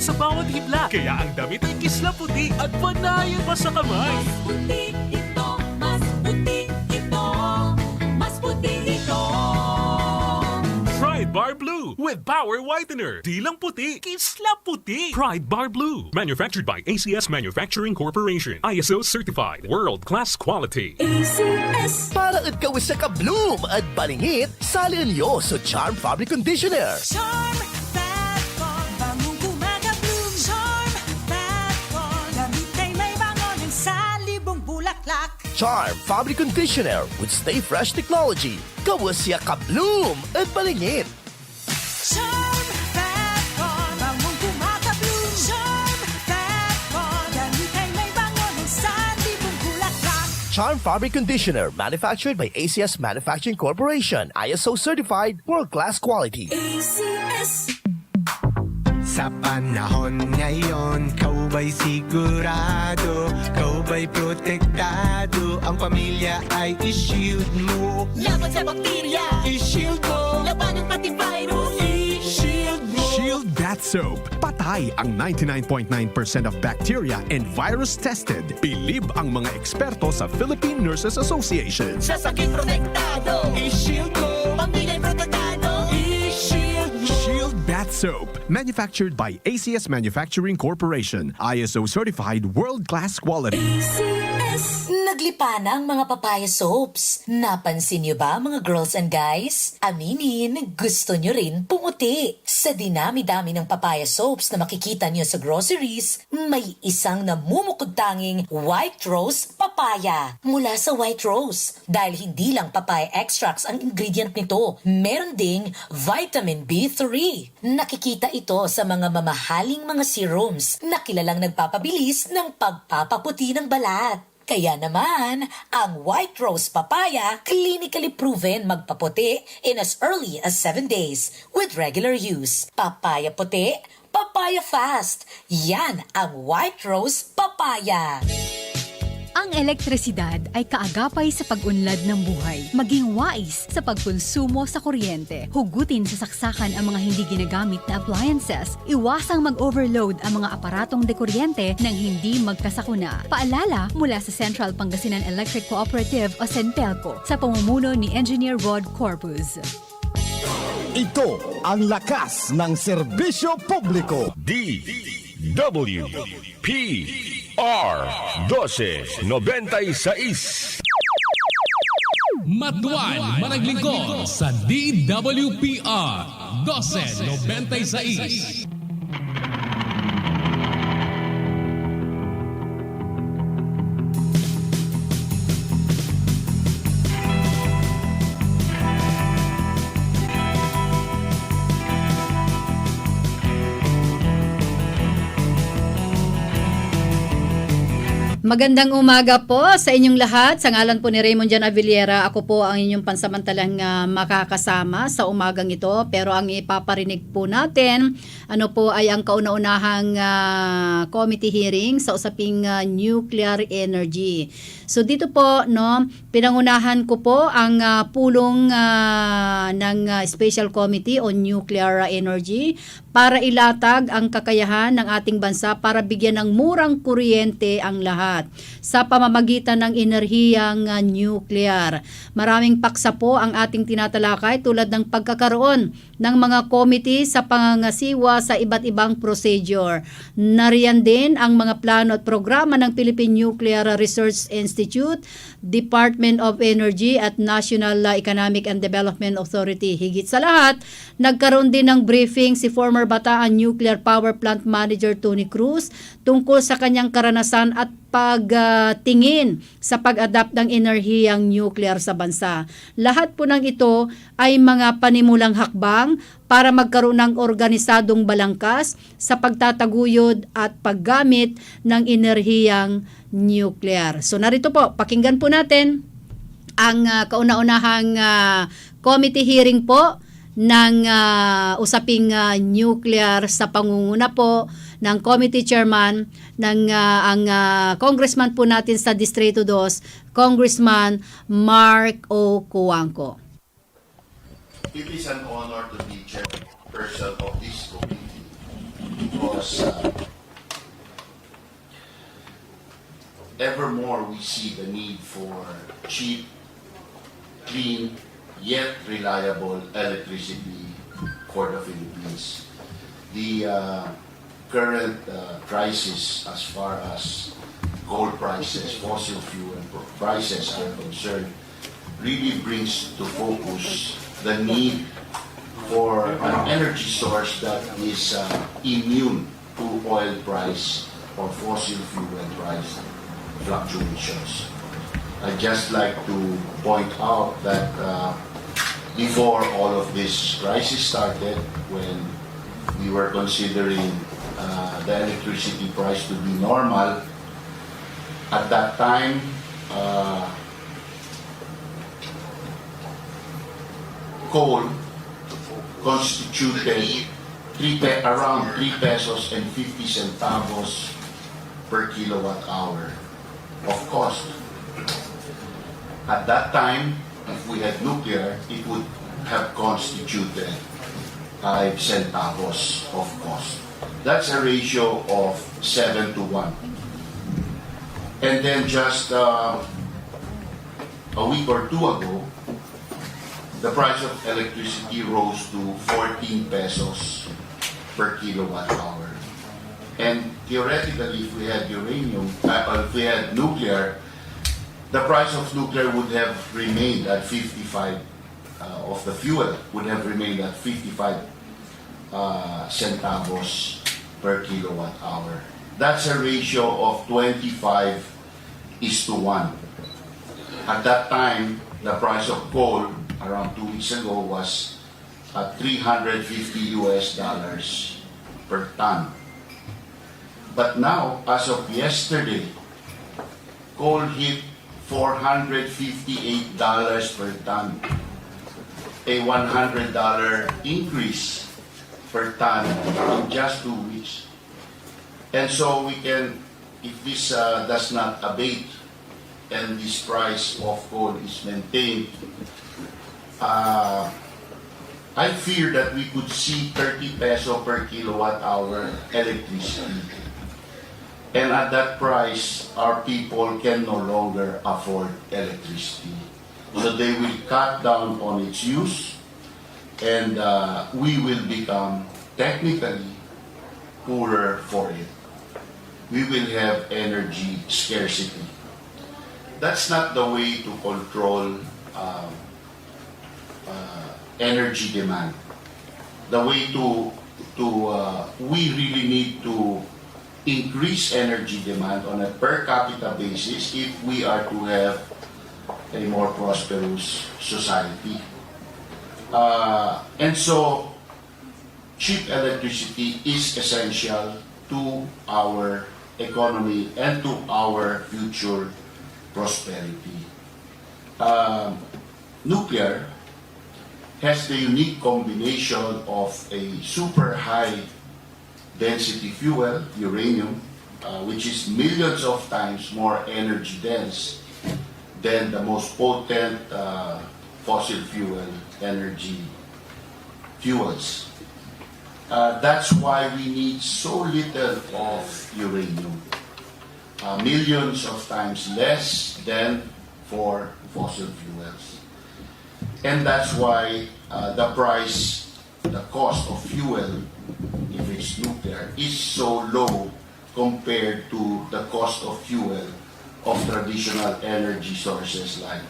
sa bawat hibla. Kaya ang damit ay kisla puti at panayin pa sa kamay. Mas puti ito, mas puti ito, mas puti ito. Pride Bar Blue with Power Whitener. Di lang puti, kisla puti. Pride Bar Blue. Manufactured by ACS Manufacturing Corporation. ISO certified. World-class quality. ACS. Para at kawis sa kabloom at balingit, salin niyo sa Charm Fabric Conditioner. Charm Fat Con, bangong gumagabloom. Charm Fat Con, damit ay may bangon sa libong bulaklak. Charm Fabric Conditioner with Stay Fresh Technology. Kawis siya kabloom at balingit. Charm Fat Con, bangong gumagabloom. Charm Fat Con, damit ay may bangon sa libong bulaklak. Charm Fabric Conditioner, manufactured by ACS Manufacturing Corporation. ISO certified, world-class quality. ACS. Sa panahon ngayon, kau ba'y sigurado? Kau ba'y protektado? Ang pamilya ay i-shield mo. Laban sa bakterya, I-shield mo. laban ng pati virus. I-shield mo. Shield Bath Soap. Patay ang 99.9% of bacteria and virus tested. Bilib ang mga eksperto sa Philippine Nurses Association. Sa sakit protektado, I-shield mo. pamilya'y protektado. I-shield mo. Shield Bath Soap. Manufactured by ACS Manufacturing Corporation. ISO certified world-class quality. ACS. Naglipa na ang mga papaya soaps. Napansin niyo ba mga girls and guys? Aminin, gusto niyo rin pumuti. Sa dinami-dami ng papaya soaps na makikita niyo sa groceries, may isang namumukod-tanging white rose papaya. Mula sa white rose. Dahil hindi lang papaya extracts ang ingredient nito, meron ding vitamin B3. Nakikita ito sa mga mamahaling mga serums na kilalang nagpapabilis ng pagpapaputi ng balat. Kaya naman, ang white rose papaya clinically proven magpaputi in as early as 7 days with regular use. Papaya puti, papaya fast. Yan ang white rose papaya. Ang elektrisidad ay kaagapay sa pag-unlad ng buhay. Maging wais sa pagkonsumo sa kuryente. Hugutin sa saksakan ang mga hindi ginagamit na appliances. Iwasang mag-overload ang mga aparatong dekuryente nang hindi magkasakuna. Paalala mula sa Central Pangasinan Electric Cooperative o CENTELCO sa pamumuno ni Engineer Rod Corpus. Ito ang lakas ng serbisyo publiko. DWPR 1296. Matuan managlingkod sa DWPR 1296. Magandang umaga po sa inyong lahat. Sa ngalan po ni Raymond Jan Avillera, ako po ang inyong pansamantalang makakasama sa umagang ito. Pero ang ipaparinig po natin, ay ang kauna-unahang committee hearing sa usaping nuclear energy. So dito po, pinangunahan ko po ang pulong ng Special Committee on Nuclear Energy para ilatag ang kakayahan ng ating bansa para bigyan ng murang kuryente ang lahat sa pamamagitan ng enerhiyang nuclear. Maraming paksa po ang ating tinatalakay tulad ng pagkakaroon ng mga committee sa pangangasiwa sa iba't ibang procedure. Nariyan din ang mga plano at programa ng Philippine Nuclear Research Institute, Department of Energy at National Economic and Development Authority. Higit sa lahat, nagkaroon din ng briefing si former Bataan Nuclear Power Plant Manager Tony Cruz tungkol sa kanyang karanasan at pagtingin sa pag-adapt ng enerhiyang nuclear sa bansa. Lahat po ng ito ay mga panimulang hakbang para magkaroon ng organisadong balangkas sa pagtataguyod at paggamit ng enerhiyang nuclear. So narito po, pakinggan po natin ang kauna-unahang committee hearing po ng usaping nuclear sa pangunguna po ng committee chairman ng ang congressman po natin sa Distrito 2, Congressman Mark O. Cuangco. It is an honor to be chairperson of this committee. because ever more we see the need for cheap, clean, yet reliable electricity for the Philippines. The current crisis as far as coal prices, fossil fuel prices are concerned really brings to focus the need for an energy source that is immune to oil price or fossil fuel price fluctuations. I'd just like to point out that before all of this crisis started, when we were considering the electricity price to be normal, at that time, coal constituted around 3 pesos and 50 centavos per kilowatt hour of cost. At that time, if we had nuclear, it would have constituted 5 centavos of cost. That's a ratio of 7 to 1. And then just a week or two ago, the price of electricity rose to 14 pesos per kilowatt hour. And theoretically, if we had if we had nuclear, the price of nuclear would have remained at 55, of the fuel would have remained at 55 centavos per kilowatt hour. That's a ratio of 25:1. At that time, the price of coal around 2 weeks ago was at $350 per ton. But now, as of yesterday, coal hit $458 per ton, a $100 increase per ton in just 2 weeks. And so we can, if this does not abate and this price of coal is maintained, I fear that we could see 30 peso per kilowatt hour electricity. And at that price, our people can no longer afford electricity. So they will cut down on its use, and we will become technically poorer for it. We will have energy scarcity. That's not the way to control energy demand. The way we really need to increase energy demand on a per capita basis if we are to have a more prosperous society. And so, cheap electricity is essential to our economy and to our future prosperity. Nuclear has the unique combination of a super high density fuel, uranium, which is millions of times more energy dense than the most potent fossil fuel energy fuels. That's why we need so little of uranium, millions of times less than for fossil fuels. And that's why the cost of fuel, if it's nuclear, is so low compared to the cost of fuel of traditional energy sources like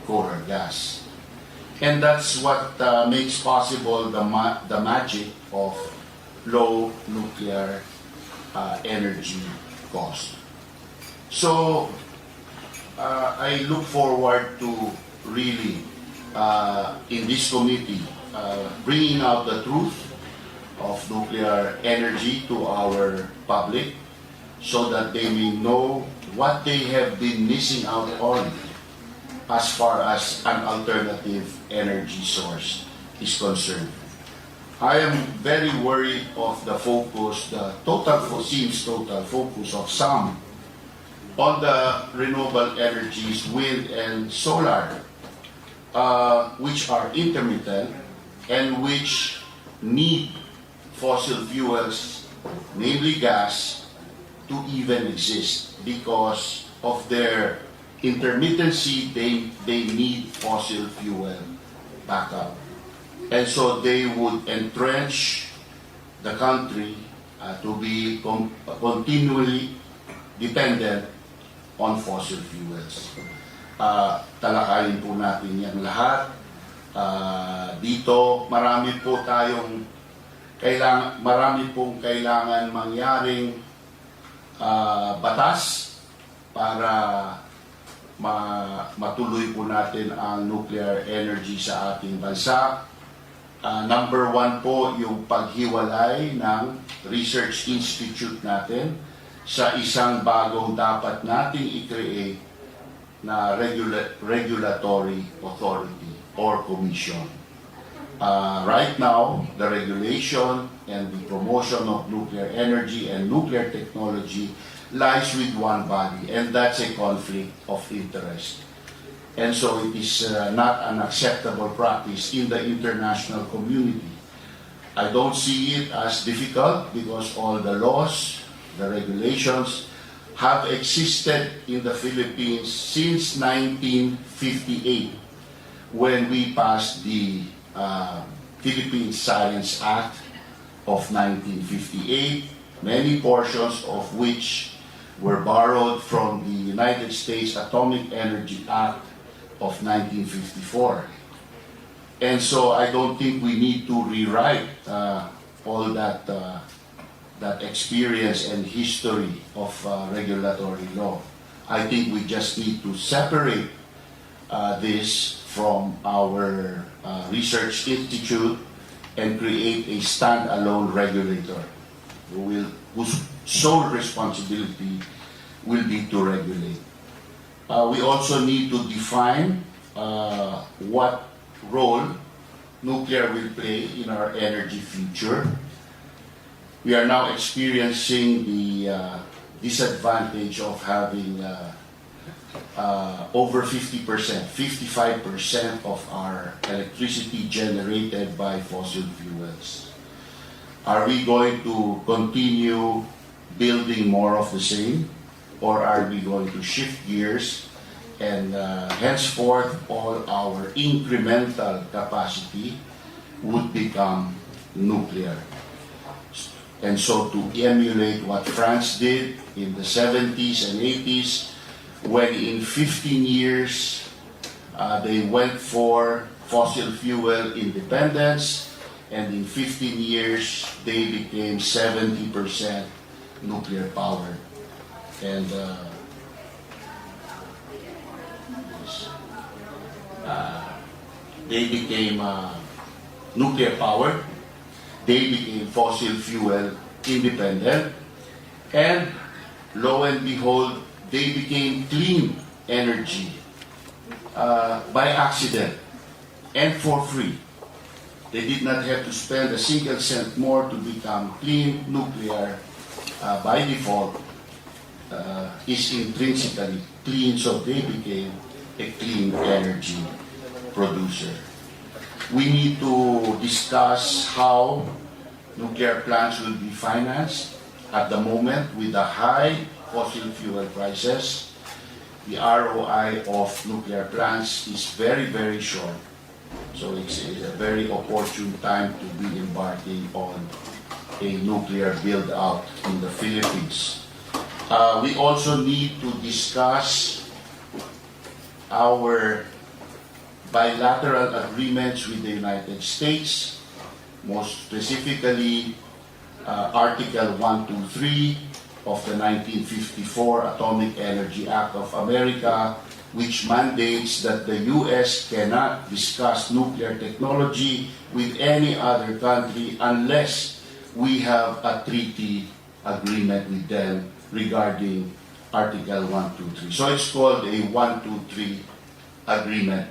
coal or gas. And that's what makes possible the magic of low nuclear energy cost. So I look forward to really in this committee bringing out the truth of nuclear energy to our public so that they may know what they have been missing out on as far as an alternative energy source is concerned. I am very worried of the focus, the total focus of some on the renewable energies, wind and solar, which are intermittent and which need fossil fuels namely gas, to even exist because of their intermittency. They need fossil fuel backup, and so they would entrench the country to be continually dependent on fossil fuels. Talakayin po natin yan lahat. Dito marami pong kailangan mangyaring batas para matuloy po natin ang nuclear energy sa ating bansa. Number 1 po yung paghiwalay ng research institute natin sa isang bagong dapat nating i-create na regulatory authority or commission. Right now, the regulation and the promotion of nuclear energy and nuclear technology lies with one body, and that's a conflict of interest. And so it is not an acceptable practice in the international community. I don't see it as difficult because all the laws, the regulations have existed in the Philippines since 1958 when we passed the Philippine Science Act of 1958, many portions of which were borrowed from the United States Atomic Energy Act of 1954. And so I don't think we need to rewrite all that experience and history of regulatory law. I think we just need to separate this from our research institute and create a standalone regulator whose sole responsibility will be to regulate. We also need to define what role nuclear will play in our energy future. We are now experiencing the disadvantage of having over 50%, 55% of our electricity generated by fossil fuels. Are we going to continue building more of the same, or are we going to shift gears and henceforth all our incremental capacity would become nuclear? And so to emulate what France did in the 70s and 80s, when in 15 years they went for fossil fuel independence, and in 15 years they became 70% nuclear powered. And they became nuclear powered, they became fossil fuel independent, and lo and behold, they became clean energy by accident and for free. They did not have to spend a single cent more to become clean. Nuclear by default is intrinsically clean, so they became a clean energy producer. We need to discuss how nuclear plants will be financed. At the moment, with the high fossil fuel prices, the ROI of nuclear plants is very, very short. So it's a very opportune time to be embarking on a nuclear build-out in the Philippines. We also need to discuss our bilateral agreements with the United States, most specifically Article 123 of the 1954 Atomic Energy Act of America, which mandates that the U.S. cannot discuss nuclear technology with any other country unless we have a treaty agreement with them regarding Article 123. So it's called a 123 agreement.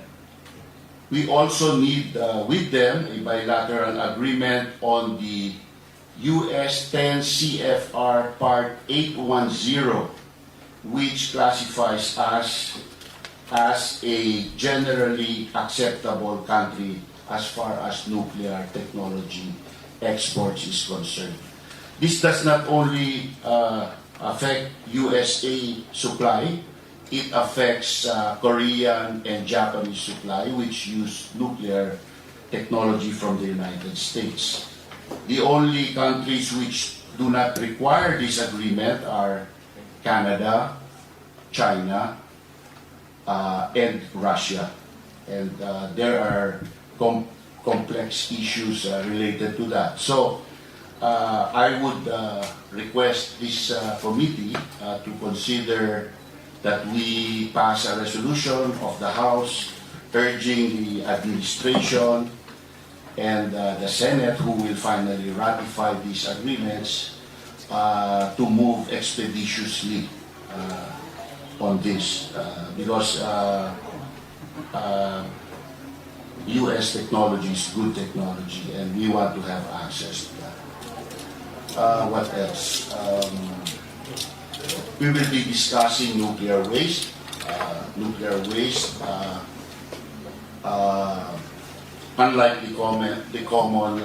We also need with them a bilateral agreement on the U.S. 10 CFR Part 810, which classifies us as a generally acceptable country as far as nuclear technology exports is concerned. This does not only affect USA supply, it affects Korean and Japanese supply, which use nuclear technology from the United States. The only countries which do not require this agreement are Canada, China, and Russia. And there are complex issues related to that. So I would request this committee to consider that we pass a resolution of the House urging the administration and the Senate, who will finally ratify these agreements, to move expeditiously on this, because U.S. technology is good technology, and we want to have access to that. What else? We will be discussing nuclear waste. Nuclear waste, unlike the common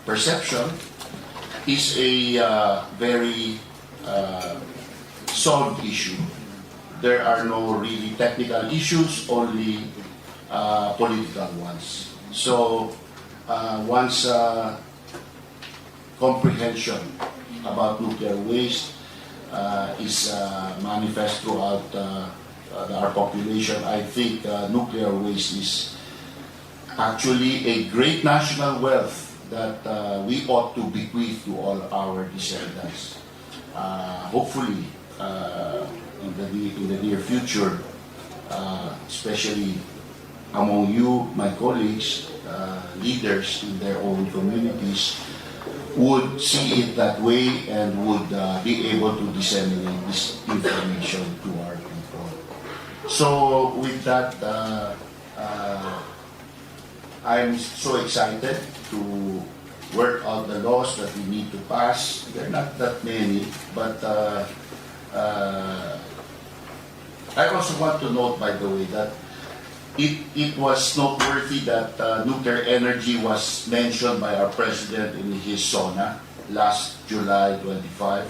perception, is a very solved issue. There are no really technical issues, only political ones. So once comprehension about nuclear waste is manifest throughout our population, I think nuclear waste is actually a great national wealth that we ought to bequeath to all our descendants. Hopefully, in the near future, especially among you, my colleagues, leaders in their own communities, would see it that way and would be able to disseminate this information to our people. So with that, I'm so excited to work out the laws that we need to pass. There are not that many, but I also want to note, by the way, that it was noteworthy that nuclear energy was mentioned by our President in his SONA last July 25,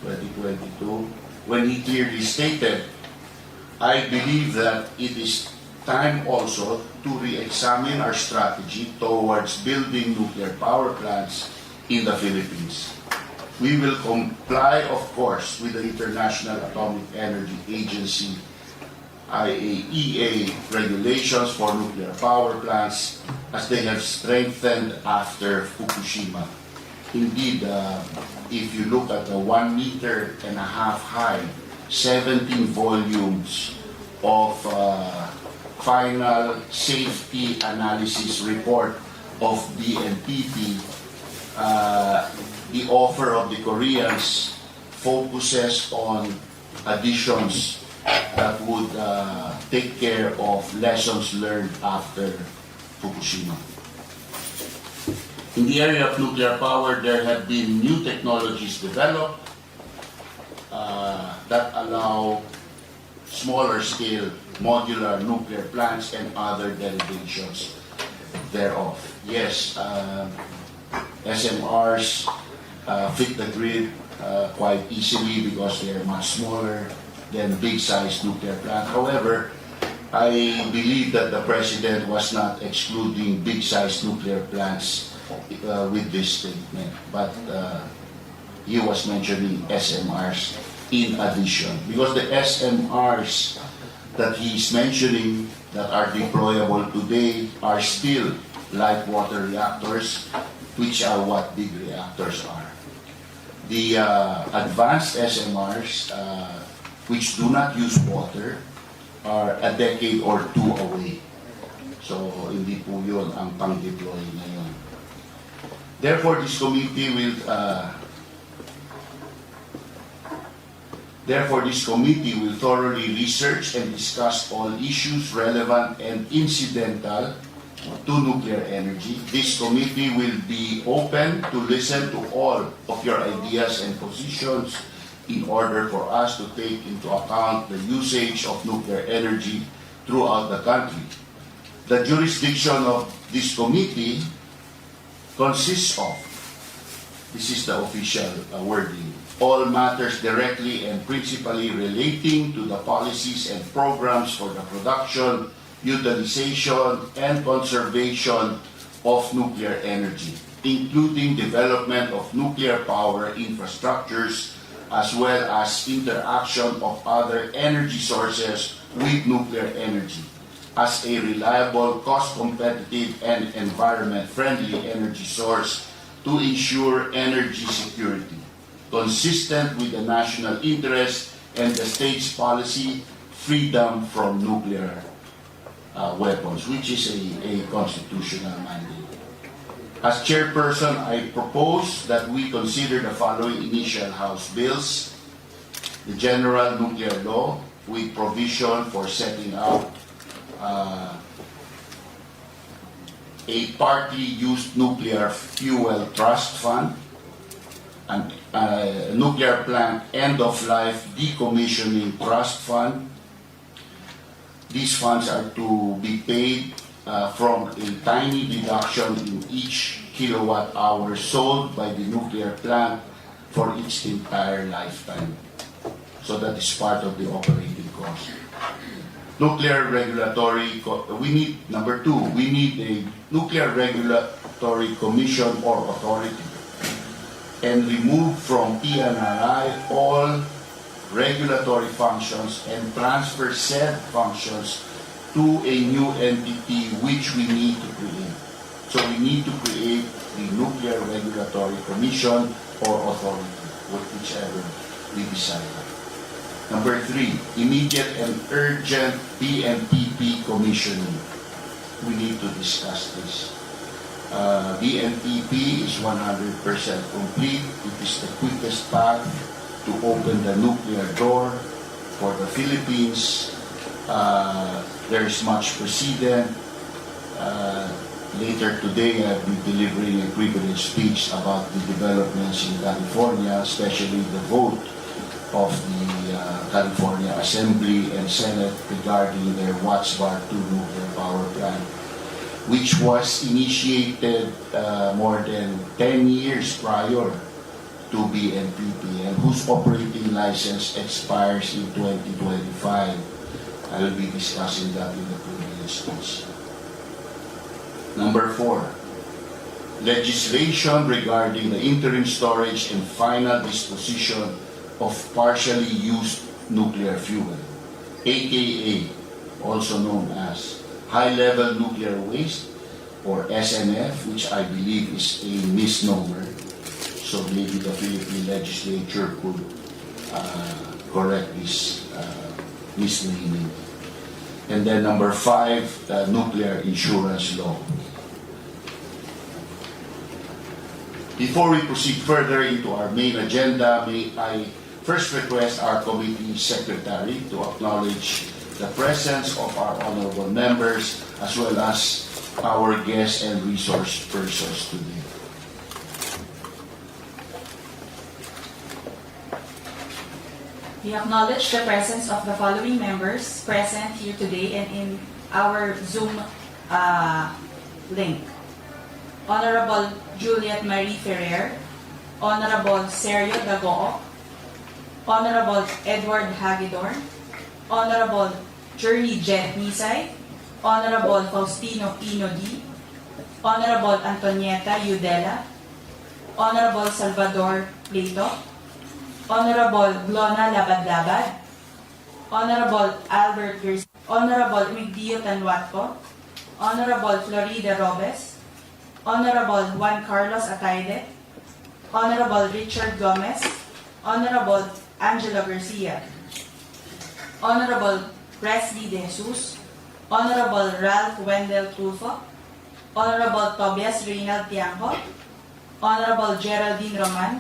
2022, when he clearly stated, I believe that it is time also to re-examine our strategy towards building nuclear power plants in the Philippines. We will comply, of course, with the International Atomic Energy Agency IAEA regulations for nuclear power plants as they have strengthened after Fukushima. Indeed, if you look at the 1.5 meter high, 17 volumes of final safety analysis report of BNPP, the offer of the Koreans focuses on additions that would take care of lessons learned after Fukushima. In the area of nuclear power, there have been new technologies developed that allow smaller scale modular nuclear plants and other derivations thereof. Yes, SMRs fit the grid quite easily because they are much smaller than big-sized nuclear plant. However, I believe that the President was not excluding big-sized nuclear plants with this statement, but he was mentioning SMRs in addition, because the SMRs that he's mentioning that are deployable today are still light water reactors, which are what big reactors are. The advanced SMRs, which do not use water, are a decade or two away. So, hindi po yun ang pang-deploy ngayon. Therefore, this committee will thoroughly research and discuss all issues relevant and incidental to nuclear energy. This committee will be open to listen to all of your ideas and positions in order for us to take into account the usage of nuclear energy throughout the country. The jurisdiction of this committee consists of This is the official wording. All matters directly and principally relating to the policies and programs for the production, utilization, and conservation of nuclear energy, including development of nuclear power infrastructures, as well as interaction of other energy sources with nuclear energy as a reliable, cost-competitive, and environment-friendly energy source to ensure energy security, consistent with the national interest and the state's policy, freedom from nuclear weapons, which is a constitutional mandate. As chairperson, I propose that we consider the following initial House bills: the General Nuclear Law with provision for setting up a partly-used nuclear fuel trust fund, and nuclear plant end-of-life decommissioning trust fund. These funds are to be paid from a tiny deduction in each kilowatt hour sold by the nuclear plant for its entire lifetime. So that is part of the operating cost. Nuclear regulatory, number two, we need a nuclear regulatory commission or authority, and remove from PNRI all regulatory functions and transfer said functions to a new entity which we need to create. So we need to create the Nuclear Regulatory Commission or authority, whichever we decide. Number three, immediate and urgent BNPP commissioning. We need to discuss this. BNPP is 100% complete. It is the quickest path to open the nuclear door for the Philippines. There is much precedent. Later today, I'll be delivering a privileged speech about the developments in California, especially the vote of the California Assembly and Senate regarding their Watts Bar 2 nuclear power plant, which was initiated more than 10 years prior to BNPP and whose operating license expires in 2025. I will be discussing that in the privilege speech. Number four, legislation regarding the interim storage and final disposition of partially used nuclear fuel, aka also known as high-level nuclear waste, or SNF, which I believe is a misnomer. So maybe the Philippine legislature could correct this misnaming. And then number five, the nuclear insurance law. Before we proceed further into our main agenda, may I first request our committee secretary to acknowledge the presence of our honorable members as well as our guests and resource persons today. We acknowledge the presence of the following members present here today and in our Zoom link. Honorable Juliet Marie Ferrer, Honorable Sergio Dagoo, Honorable Edward Hagedorn, Honorable Journey Jet Nisay, Honorable Faustino Pino D, Honorable Antonieta Udela, Honorable Salvador Plato, Honorable Glona Labad-Labad, Honorable Albert Garcia, Honorable Migdio Tanwatco, Honorable Florida Robes, Honorable Juan Carlos Ataide, Honorable Richard Gomez, Honorable Angela Garcia, Honorable Presley De Jesus, Honorable Ralph Wendell Tulfo, Honorable Tobias Reynald Tiangco, Honorable Geraldine Roman,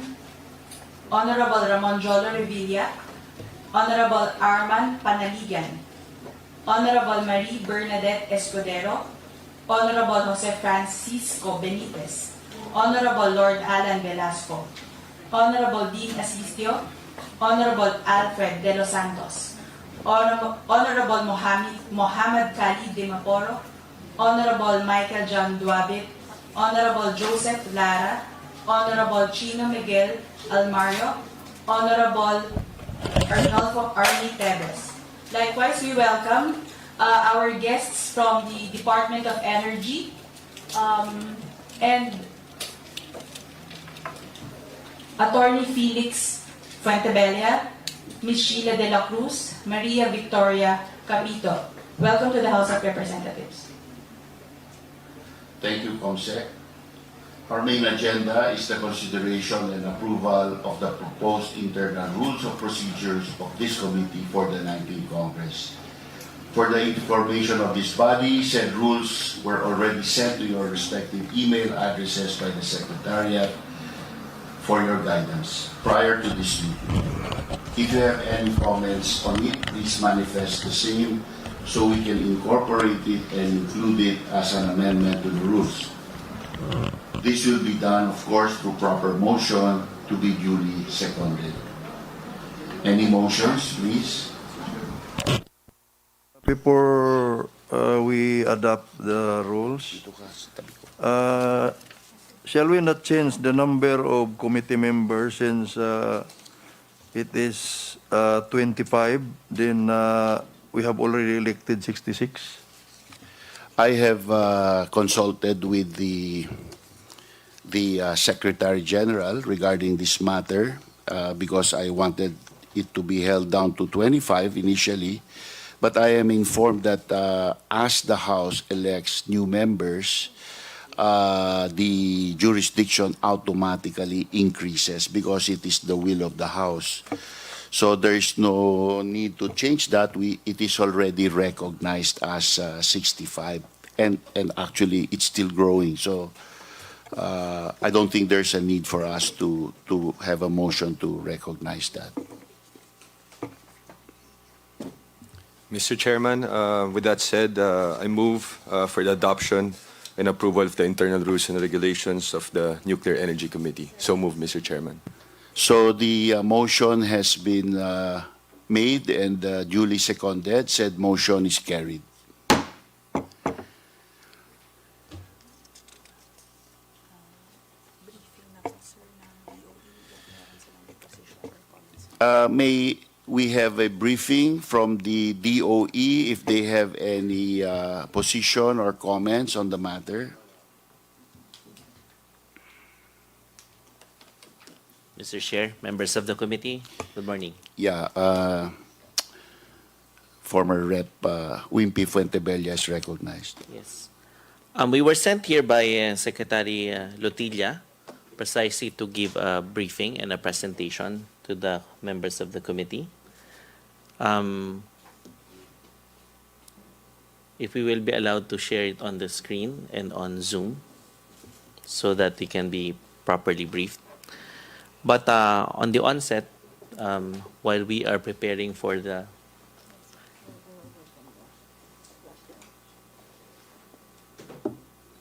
Honorable Ramon Jolo Revilla, Honorable Arman Panaligan, Honorable Marie Bernadette Escudero, Honorable Jose Francisco Benitez, Honorable Lord Alan Velasco, Honorable Dean Asistio, Honorable Alfred De Los Santos, Honorable Mohammed Khalid De Maporo, Honorable Michael John Duabit, Honorable Joseph Lara, Honorable Chino Miguel Almario, Honorable Arnolfo Arnie Tevez. Likewise, we welcome our guests from the Department of Energy and Attorney Felix Fuentebella, Ms. Sheila De La Cruz, Maria Victoria Capito. Welcome to the House of Representatives. Thank you, Comsec. Our main agenda is the consideration and approval of the proposed internal rules of procedures of this committee for the 19th Congress. For the information of this body, said rules were already sent to your respective email addresses by the Secretariat for your guidance prior to this meeting. If you have any comments on it, please manifest the same so we can incorporate it and include it as an amendment to the rules. This will be done, of course, through proper motion to be duly seconded. Any motions, please? Before we adopt the rules, shall we not change the number of committee members since it is 25, then we have already elected 66? I have consulted with the Secretary General regarding this matter because I wanted it to be held down to 25 initially. But I am informed that as the House elects new members, the jurisdiction automatically increases because it is the will of the House. So there is no need to change that. It is already recognized as 65, and actually it's still growing. So I don't think there's a need for us to have a motion to recognize that. Mr. Chairman, with that said, I move for the adoption and approval of the internal rules and regulations of the Nuclear Energy Committee. So move, Mr. Chairman. So the motion has been made and duly seconded. Said motion is carried. May we have a briefing from the DOE if they have any position or comments on the matter? Mr. Chair, members of the committee, good morning. Yeah, former Rep. Wimpy Fuentebella is recognized. Yes. We were sent here by Secretary Lotilla precisely to give a briefing and a presentation to the members of the committee. If we will be allowed to share it on the screen and on Zoom so that we can be properly briefed. But on the onset, while we are preparing for the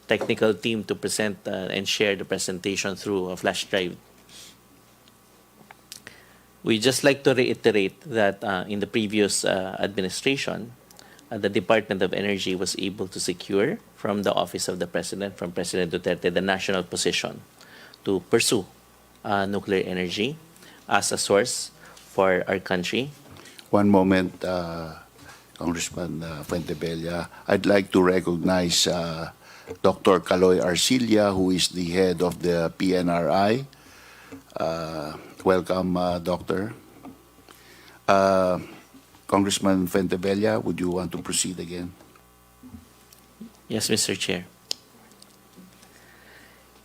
technical team to present and share the presentation through a flash drive, we just like to reiterate that in the previous administration, the Department of Energy was able to secure from the Office of the President, from President Duterte, the national position to pursue nuclear energy as a source for our country. One moment, Congressman Fuentebella. I'd like to recognize Dr. Caloy Arcilla, who is the head of the PNRI. Welcome, Doctor. Congressman Fuentebella, would you want to proceed again? Yes, Mr. Chair.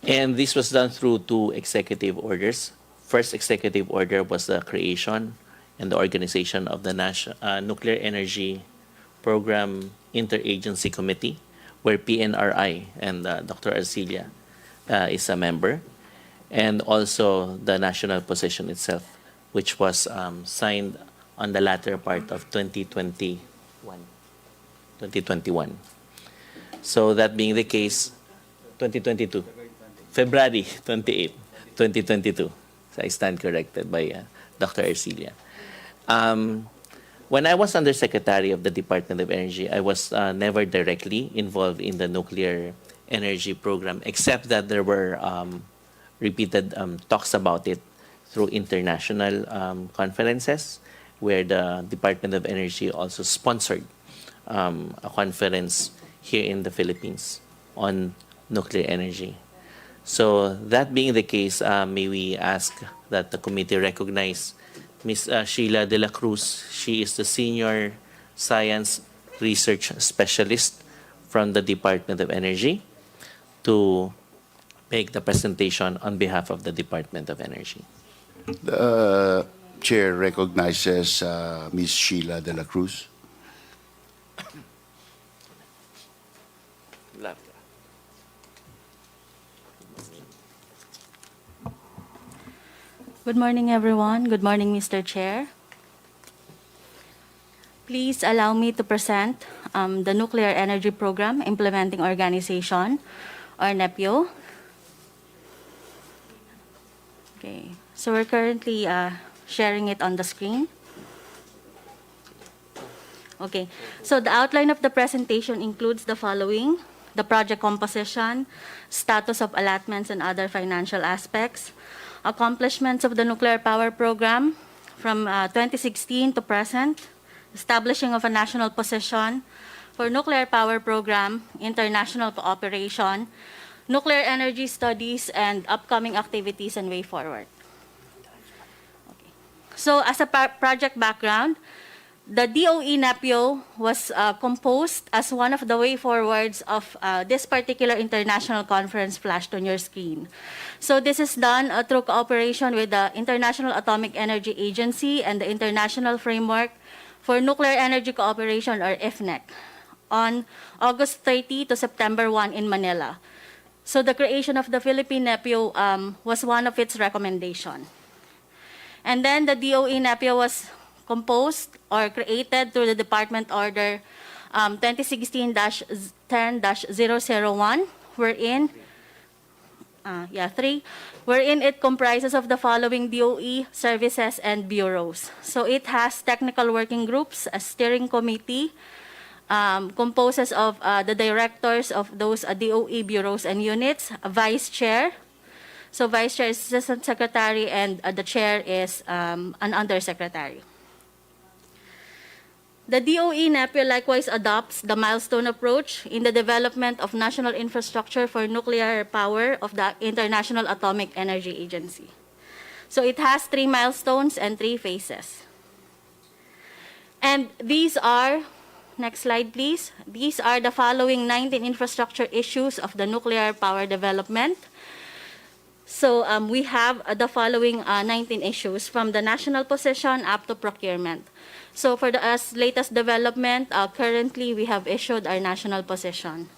And this was done through two executive orders. First executive order was the creation and the organization of the Nuclear Energy Program Interagency Committee, where PNRI and Dr. Arcilla is a member, and also the national position itself, which was signed on the latter part of 2021. So that being the case, 2022, February 28, 2022. So I stand corrected by Dr. Arcilla. When I was Undersecretary of the Department of Energy, I was never directly involved in the nuclear energy program, except that there were repeated talks about it through international conferences, where the Department of Energy also sponsored a conference here in the Philippines on nuclear energy. So that being the case, may we ask that the committee recognize Ms. Sheila de la Cruz. She is the Senior Science Research Specialist from the Department of Energy to make the presentation on behalf of the Department of Energy. The Chair recognizes Ms. Sheila de la Cruz. Good morning, everyone. Good morning, Mr. Chair. Please allow me to present the Nuclear Energy Program Implementing Organization, or NEPIO. Okay, so we're currently sharing it on the screen. Okay, so the outline of the presentation includes the following: the project composition, status of allotments and other financial aspects, accomplishments of the nuclear power program from 2016 to present, establishing of a national position for nuclear power program, international cooperation, nuclear energy studies, and upcoming activities and way forward. Okay. So as a project background, the DOE NEPIO was composed as one of the way forwards of this particular international conference flashed on your screen. So this is done through cooperation with the International Atomic Energy Agency and the International Framework for Nuclear Energy Cooperation, or IFNEC, on August 30 to September 1 in Manila. So the creation of the Philippine NEPIO was one of its recommendations. And then the DOE NEPIO was composed or created through the Department Order 2016-10-001, wherein it comprises of the following DOE services and bureaus. So it has technical working groups, a steering committee, composes of the directors of those DOE bureaus and units, a vice chair. So vice chair is assistant secretary, and the chair is an undersecretary. The DOE NEPIO likewise adopts the milestone approach in the development of national infrastructure for nuclear power of the International Atomic Energy Agency. So it has 3 milestones and 3 phases. And these are, next slide please, these are the following 19 infrastructure issues of the nuclear power development. So we have the following 19 issues from the national position up to procurement. So for the latest development, currently we have issued our national position.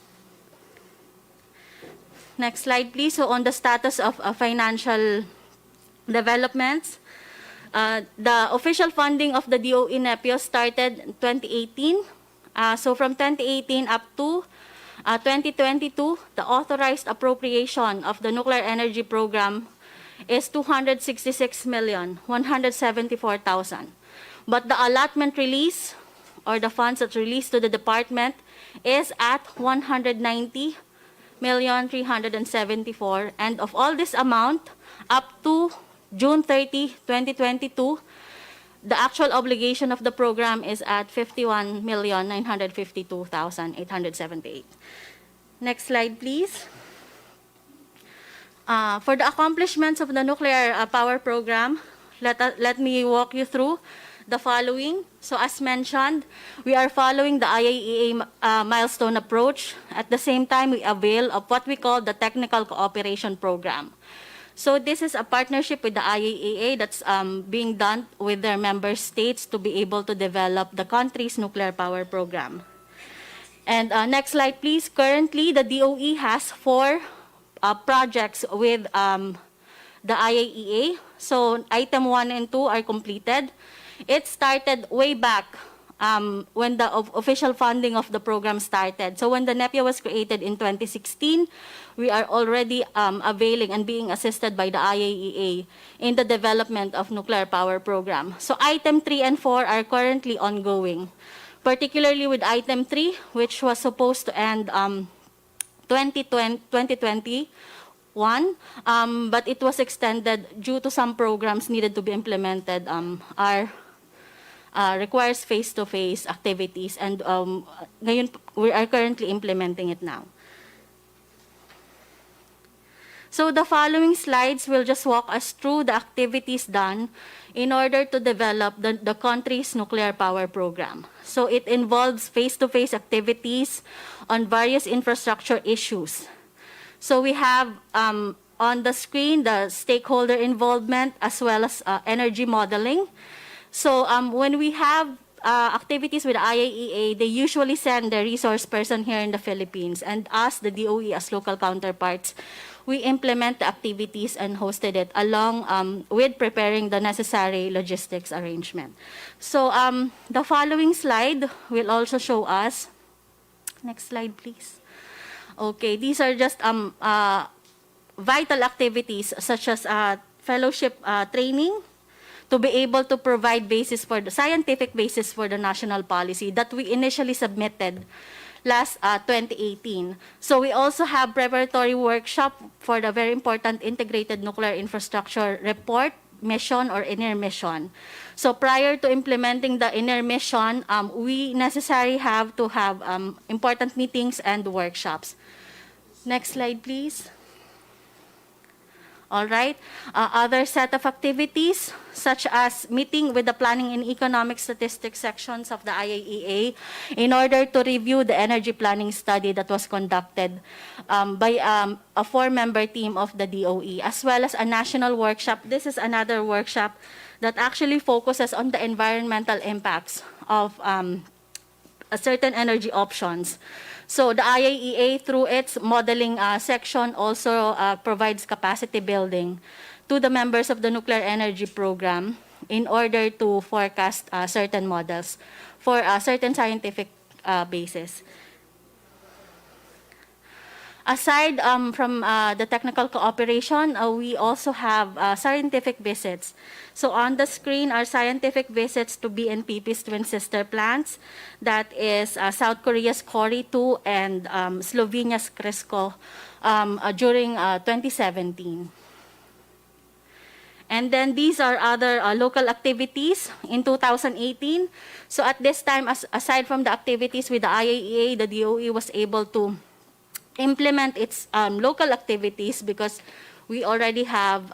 Next slide, please. So on the status of financial developments, the official funding of the DOE NEPIO started in 2018. So from 2018 up to 2022, the authorized appropriation of the nuclear energy program is 266,174,000. But the allotment release, or the funds that's released to the department, is at 190,374,000. And of all this amount, up to June 30, 2022, the actual obligation of the program is at 51,952,878. Next slide, please. For the accomplishments of the nuclear power program, let me walk you through the following. So as mentioned, we are following the IAEA milestone approach. At the same time, we avail of what we call the Technical Cooperation Program. So this is a partnership with the IAEA that's being done with their member states to be able to develop the country's nuclear power program. And next slide, please. Currently, the DOE has 4 projects with the IAEA. So item 1 and 2 are completed. It started way back when the official funding of the program started. So when the NEPIO was created in 2016, we are already availing and being assisted by the IAEA in the development of nuclear power program. So item 3 and 4 are currently ongoing, particularly with item 3, which was supposed to end 2020, but it was extended due to some programs needed to be implemented requires face-to-face activities, and ngayon we are currently implementing it now. So the following slides will just walk us through the activities done in order to develop the country's nuclear power program. So it involves face-to-face activities on various infrastructure issues. So we have on the screen the stakeholder involvement as well as energy modeling. So when we have activities with the IAEA, they usually send the resource person here in the Philippines, and us, the DOE, as local counterparts, we implement the activities and hosted it along with preparing the necessary logistics arrangement. So the following slide will also show us, next slide please. Okay, these are just vital activities such as fellowship training, to be able to provide basis for the scientific basis for the national policy that we initially submitted last 2018. So we also have preparatory workshop for the very important integrated nuclear infrastructure report, mission or inner mission. So prior to implementing the inner mission, we necessarily have to have important meetings and workshops. Next slide, please. All right. Other set of activities, such as meeting with the Planning and Economic Statistics sections of the IAEA in order to review the energy planning study that was conducted by a 4-member team of the DOE, as well as a national workshop. This is another workshop that actually focuses on the environmental impacts of certain energy options. So the IAEA, through its modeling section, also provides capacity building to the members of the nuclear energy program in order to forecast certain models for a certain scientific basis. Aside from the technical cooperation, we also have scientific visits. So on the screen are scientific visits to BNPP's twin sister plants, that is South Korea's Kori 2 and Slovenia's Krisko during 2017. And then these are other local activities in 2018. So at this time, aside from the activities with the IAEA, the DOE was able to implement its local activities because we already have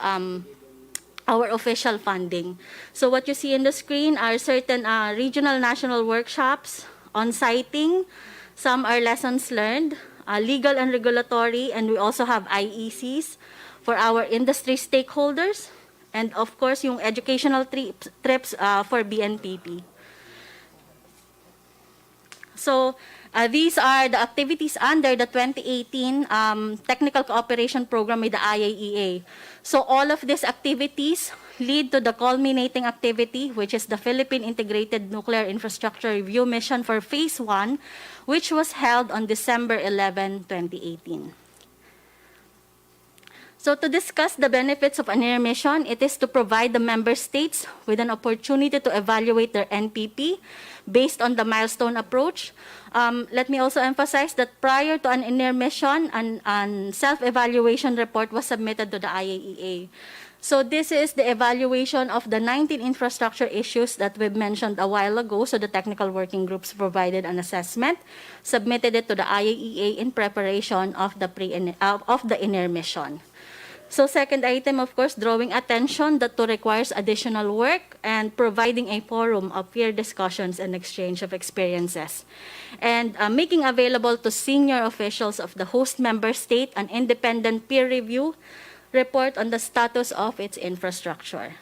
our official funding. So what you see in the screen are certain regional national workshops on siting. Some are lessons learned, legal and regulatory, and we also have IECs for our industry stakeholders, and of course yung educational trips for BNPP. So these are the activities under the 2018 Technical Cooperation Program with the IAEA. So all of these activities lead to the culminating activity, which is the Philippine Integrated Nuclear Infrastructure Review Mission for Phase 1, which was held on December 11, 2018. So to discuss the benefits of an air mission, it is to provide the member states with an opportunity to evaluate their NPP based on the milestone approach. Let me also emphasize that prior to an air mission, an self-evaluation report was submitted to the IAEA. So this is the evaluation of the 19 infrastructure issues that we've mentioned a while ago. So the technical working groups provided an assessment, submitted it to the IAEA in preparation of the inner mission. So second item, of course, drawing attention that requires additional work and providing a forum of peer discussions and exchange of experiences. And making available to senior officials of the host member state an independent peer review report on the status of its infrastructure.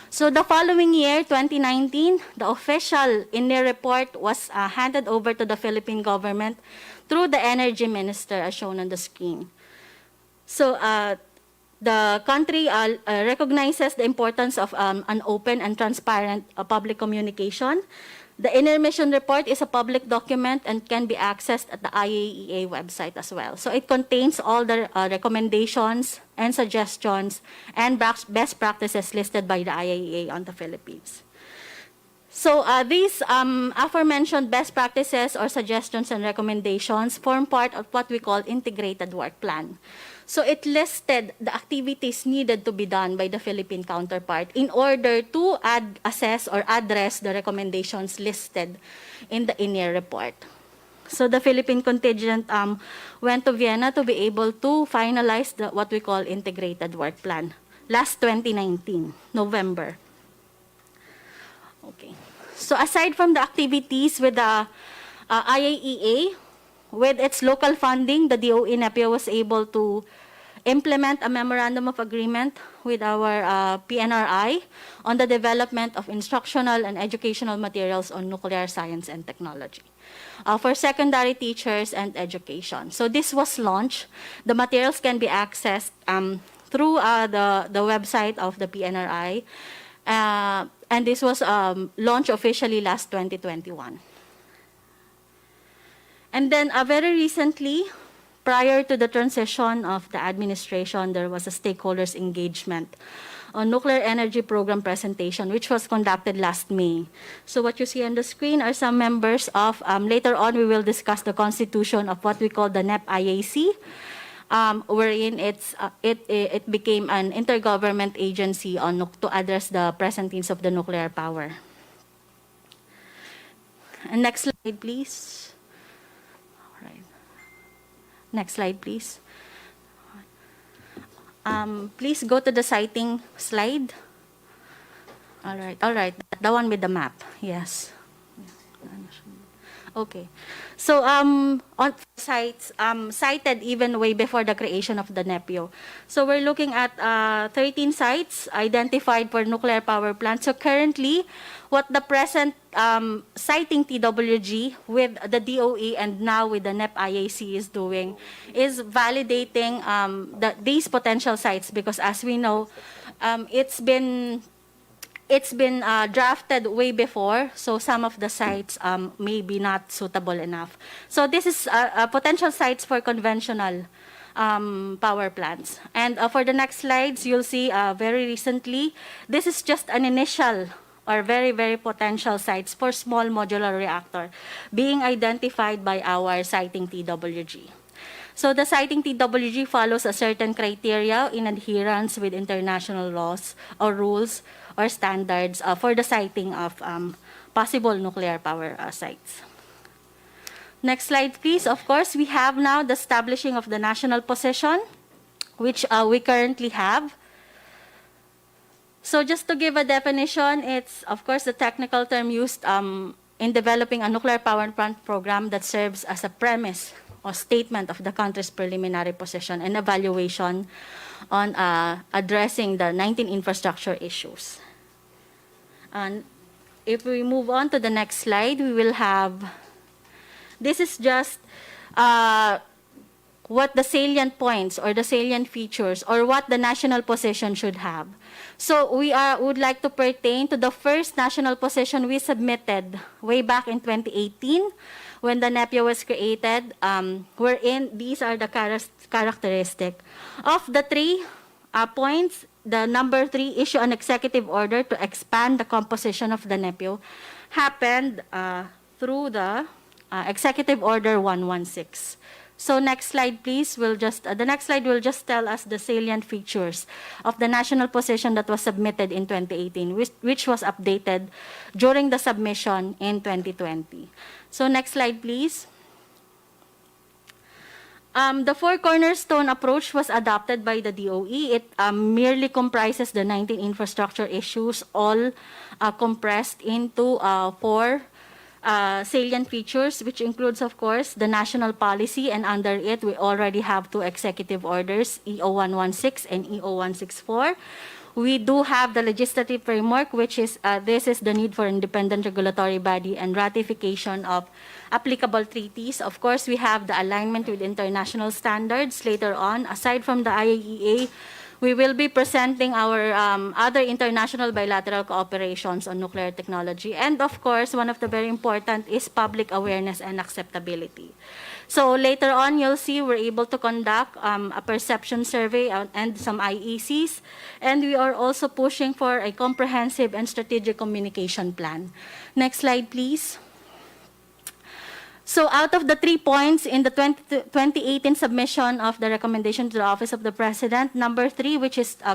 So the following year, 2019, the official INER report was handed over to the Philippine government through the Energy Minister, as shown on the screen. So the country recognizes the importance of an open and transparent public communication. The inner mission report is a public document and can be accessed at the IAEA website as well. So it contains all the recommendations and suggestions and best practices listed by the IAEA on the Philippines. So these aforementioned best practices or suggestions and recommendations form part of what we call integrated work plan. So it listed the activities needed to be done by the Philippine counterpart in order to assess or address the recommendations listed in the INER report. So the Philippine contingent went to Vienna to be able to finalize what we call integrated work plan last 2019, November. Okay. So aside from the activities with the IAEA, with its local funding, the DOE NEPIO was able to implement a memorandum of agreement with our PNRI on the development of instructional and educational materials on nuclear science and technology for secondary teachers and education. So this was launched. The materials can be accessed through the website of the PNRI. And this was launched officially last 2021. And then very recently, prior to the transition of the administration, there was a stakeholders engagement on nuclear energy program presentation, which was conducted last May. So what you see on the screen are some members of, later on we will discuss the constitution of what we call the NEP IAC, wherein it became an intergovernment agency to address the present needs of the nuclear power. And next slide, please. All right. Next slide, please. Please go to the siting slide. All right, the one with the map, yes. Okay. So on sites cited even way before the creation of the NEPIO. So we're looking at 13 sites identified for nuclear power plants. So currently, what the present siting TWG with the DOE and now with the NEP IAC is doing is validating these potential sites, because as we know, it's been drafted way before, so some of the sites may be not suitable enough. So this is potential sites for conventional power plants. And for the next slides, you'll see very recently, this is just an initial or very, very potential sites for small modular reactor being identified by our siting TWG. So the siting TWG follows a certain criteria in adherence with international laws or rules or standards for the siting of possible nuclear power sites. Next slide, please. Of course, we have now the establishing of the national position, which we currently have. So just to give a definition, it's, of course, the technical term used in developing a nuclear power plant program that serves as a premise or statement of the country's preliminary position and evaluation on addressing the 19 infrastructure issues. And if we move on to the next slide, we will have, this is just what the salient points or the salient features or what the national position should have. So we would like to pertain to the first national position we submitted way back in 2018 when the NEPIO was created, wherein these are the characteristic. Of the 3 points, the number 3, issue an executive order to expand the composition of the NEPIO, happened through the Executive Order 116. So next slide, please. The next slide will just tell us the salient features of the national position that was submitted in 2018, which was updated during the submission in 2020. So next slide, please. The 4 cornerstone approach was adopted by the DOE. It merely comprises the 19 infrastructure issues, all compressed into 4 salient features, which includes, of course, the national policy, and under it, we already have 2 executive orders, EO116 and EO164. We do have the legislative framework, which is, this is the need for independent regulatory body and ratification of applicable treaties. Of course, we have the alignment with international standards later on. Aside from the IAEA, We will be presenting our other international bilateral cooperations on nuclear technology. And of course, one of the very important is public awareness and acceptability. So later on, you'll see we're able to conduct a perception survey and some IECs. And we are also pushing for a comprehensive and strategic communication plan. Next slide, please. So out of the 3 points in the 2018 submission of the recommendation to the Office of the President, number 3, which is a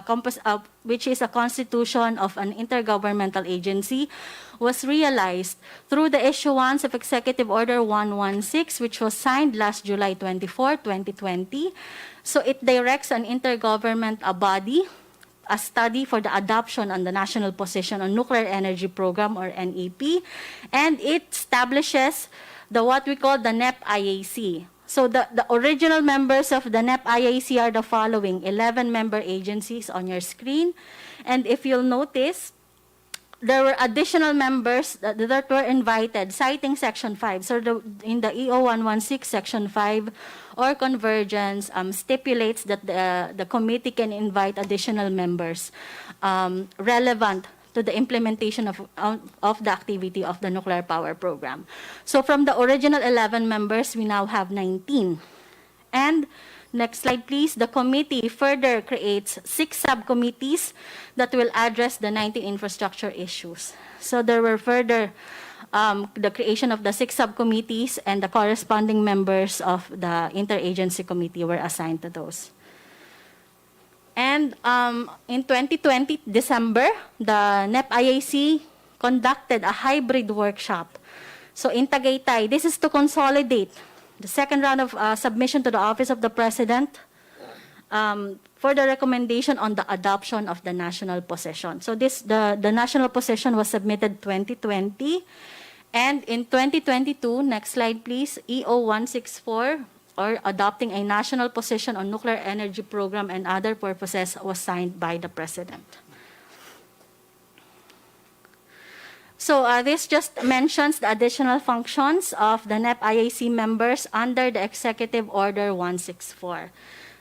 constitution of an intergovernmental agency, was realized through the issuance of Executive Order 116, which was signed last July 24, 2020. So it directs an intergovernmental body, a study for the adoption on the National Position on Nuclear Energy Program, or NEP, and it establishes what we call the NEP IAC. So the original members of the NEP IAC are the following 11 member agencies on your screen. And if you'll notice, there were additional members that were invited, citing Section 5. So in the EO 116, Section 5, or convergence, stipulates that the committee can invite additional members relevant to the implementation of the activity of the nuclear power program. So from the original 11 members, we now have 19. And next slide, please. The committee further creates 6 subcommittees that will address the 19 infrastructure issues. So there were further the creation of the 6 subcommittees, and the corresponding members of the interagency committee were assigned to those. And in 2020, December, the NEP IAC conducted a hybrid workshop. So in Tagaytay, this is to consolidate the second round of submission to the Office of the President for the recommendation on the adoption of the national position. So the national position was submitted 2020. And in 2022, next slide please, EO 164, or adopting a national position on nuclear energy program and other purposes, was signed by the President. So this just mentions the additional functions of the NEP IAC members under the Executive Order 164.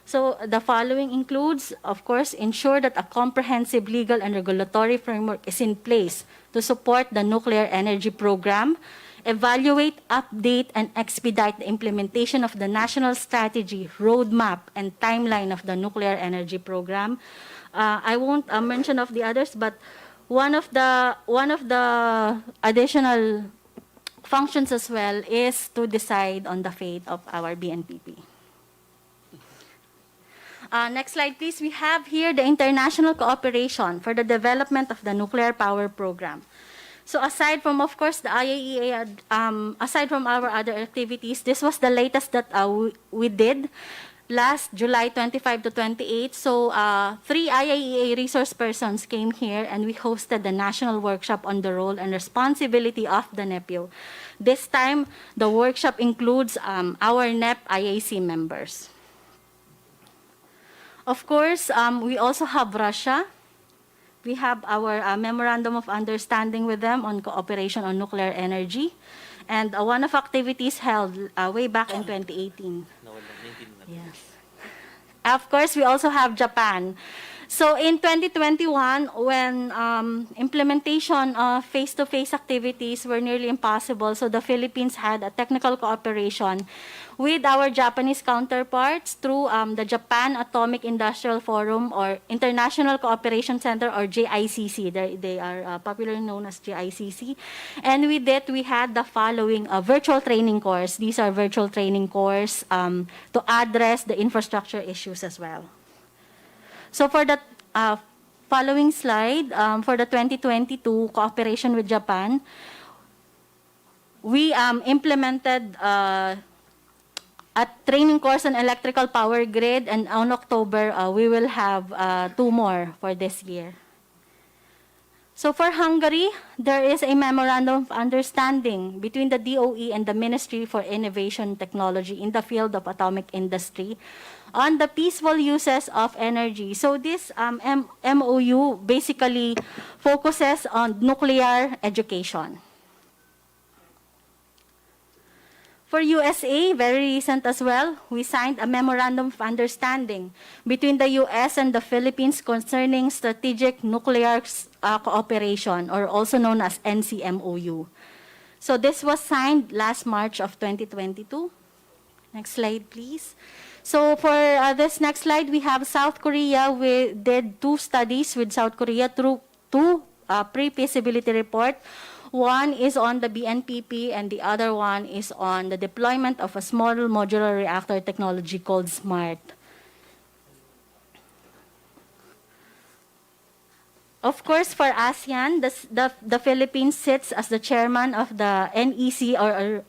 So the following includes, of course, ensure that a comprehensive legal and regulatory framework is in place to support the nuclear energy program, evaluate, update, and expedite the implementation of the national strategy, roadmap, and timeline of the nuclear energy program. I won't mention of the others, but one of the additional functions as well is to decide on the fate of our BNPP. Next slide, please. We have here the international cooperation for the development of the nuclear power program. So aside from, of course, the IAEA, aside from our other activities, this was the latest that we did last July 25 to 28. So 3 IAEA resource persons came here, and we hosted the national workshop on the role and responsibility of the NEPIO. This time, the workshop includes our NEP IAC members. Of course, we also have Russia. We have our Memorandum of Understanding with them on cooperation on nuclear energy. And one of activities held way back in 2018. Yes. Of course, we also have Japan. So in 2021, when implementation of face-to-face activities were nearly impossible, so the Philippines had a technical cooperation with our Japanese counterparts through the Japan Atomic Industrial Forum, or International Cooperation Center, or JICC. They are popularly known as JICC. And with that, we had the following virtual training course. These are virtual training course to address the infrastructure issues as well. So for the following slide, for the 2022 cooperation with Japan, we implemented a training course on electrical power grid, and on October, we will have 2 more for this year. So for Hungary, there is a memorandum of understanding between the DOE and the Ministry for Innovation Technology in the field of atomic industry on the peaceful uses of energy. So this MOU basically focuses on nuclear education. For USA, very recent as well, we signed a memorandum of understanding between the US and the Philippines concerning strategic nuclear cooperation, or also known as NCMOU. So this was signed last March of 2022. Next slide, please. So for this next slide, we have South Korea. We did 2 studies with South Korea through 2 pre-feasibility report. One is on the BNPP and the other one is on the deployment of a small modular reactor technology called SMART. Of course, for ASEAN, the Philippines sits as the chairman of the NEC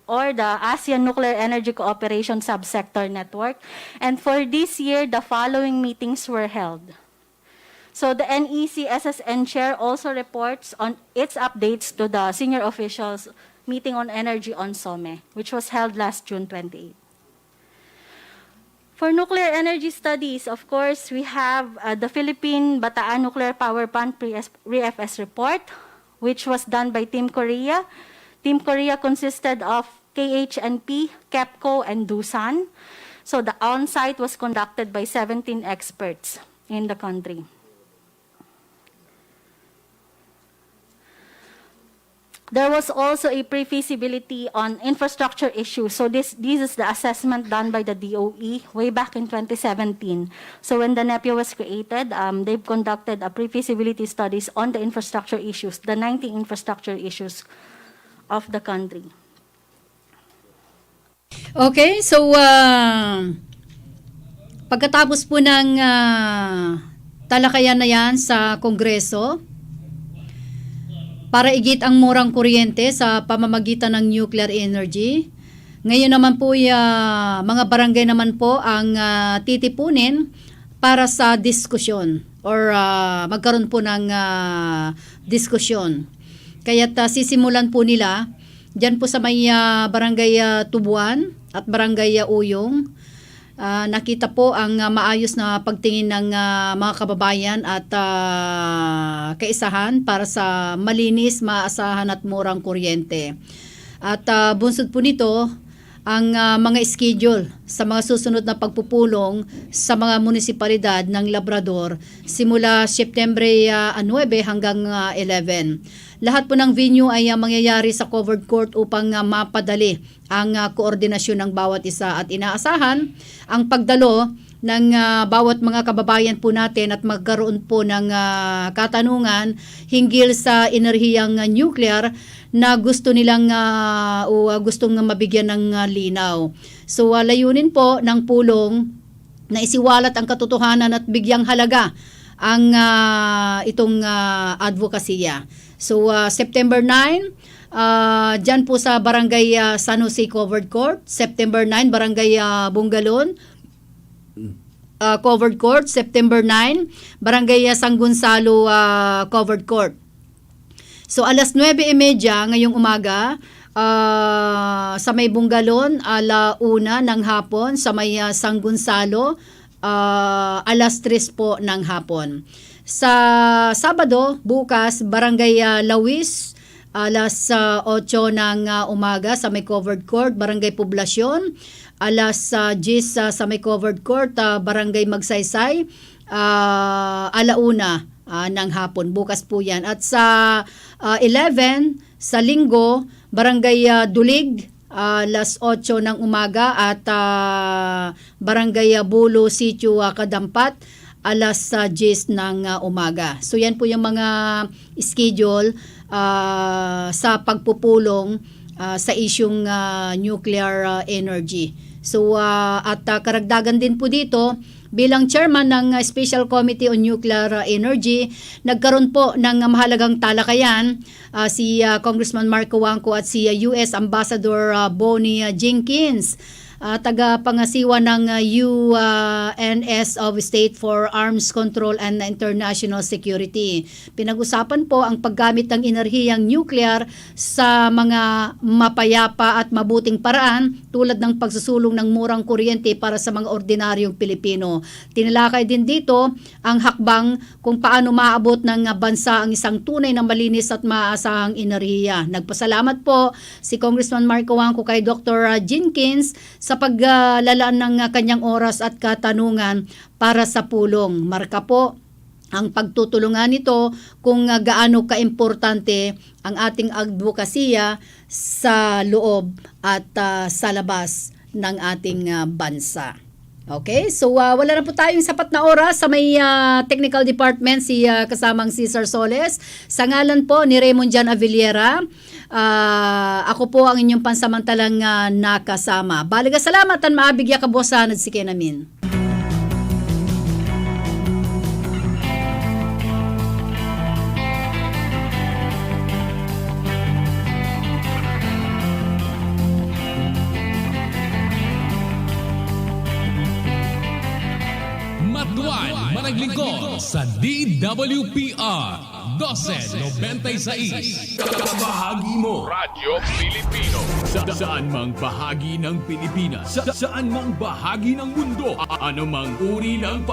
or the ASEAN Nuclear Energy Cooperation Subsector Network. And for this year, the following meetings were held. So the NEC SSN chair also reports on its updates to the senior officials meeting on energy on SOME, which was held last June 28. For nuclear energy studies, of course, we have the Philippine Bataan Nuclear Power Plant Re-FS report, which was done by Team Korea. Team Korea consisted of KHNP, KEPCO, and Doosan. So the on-site was conducted by 17 experts in the country. There was also a pre-feasibility on infrastructure issues. So this is the assessment done by the DOE way back in 2017. So when the NEPIA was created, they've conducted a pre-feasibility studies on the infrastructure issues, the 90 infrastructure issues of the country. Okay, so pagkatapos po ng talakayan na yan sa Kongreso, para igit ang murang kuryente sa pamamagitan ng nuclear energy. Ngayon naman po, mga barangay naman po ang titipunin para sa diskusyon or magkaroon po ng diskusyon. Kaya't sisimulan po nila dyan po sa may barangay Tubuan at barangay Uyong. Nakita po ang maayos na pagtingin ng mga kababayan at kaisahan para sa malinis, maasahan at murang kuryente. At bunsod po nito ang mga schedule sa mga susunod na pagpupulong sa mga munisipalidad ng Labrador simula September 9 hanggang 11. Lahat po ng venue ay mangyayari sa covered court upang mapadali ang koordinasyon ng bawat isa at inaasahan ang pagdalo ng bawat mga kababayan po natin at magkaroon po ng katanungan hinggil sa enerhiyang nuclear na gusto nilang o gustong mabigyan ng linaw. So layunin po ng pulong na isiwalat ang katotohanan at bigyang halaga ang itong advokasya. So September 9, dyan po sa Barangay San Jose Covered Court. September 9, Barangay Bungalon Covered Court. September 9, Barangay San Gonzalo Covered Court. So alas 9:30 ngayong umaga sa may Bungalon, 1:00 ng hapon. Sa may San Gonzalo, alas 3 po ng hapon. Sa Sabado, bukas, Barangay Lawis, alas 8 ng umaga sa may covered court, Barangay Poblasyon, alas 10 sa may covered court, Barangay Magsaysay, 1:00 ng hapon. Bukas po yan. At sa 11, sa Linggo, Barangay Dulig, alas 8 ng umaga at Barangay Bulo, Sitio Kadampat, alas 10 ng umaga. So yan po yung mga schedule sa pagpupulong sa isyung nuclear energy. So at karagdagan din po dito, bilang chairman ng Special Committee on Nuclear Energy, nagkaroon po ng mahalagang talakayan si Congressman Marco Wangco at si US Ambassador Bonnie Jenkins. tagapangasiwa ng UNS of State for Arms Control and International Security. Pinag-usapan po ang paggamit ng enerhiyang nuclear sa mga mapayapa at mabuting paraan tulad ng pagsusulong ng murang kuryente para sa mga ordinaryong Pilipino. Tinalakay din dito ang hakbang kung paano maabot ng bansa ang isang tunay na malinis at maaasahang enerhiya. Nagpasalamat po si Congressman Marco Wangco kay Dr. Jenkins sa paglalaan ng kanyang oras at katanungan para sa pulong. Marka po ang pagtutulungan nito kung gaano kaimportante ang ating advokasya sa loob at sa labas ng ating bansa. Okay, so wala na po tayong sapat na oras sa may technical department kasamang si Sir Soles. Sa ngalan po ni Raymond Jan Avillera, ako po ang inyong pansamantalang nakasama. Baliga salamat at maabigya kabosan at sige namin. Matuwal, managlingkod sa DWPR 1296. Kabahagi mo. Radyo Pilipino. Saan mang bahagi ng Pilipinas, saan mang bahagi ng mundo, anumang uri ng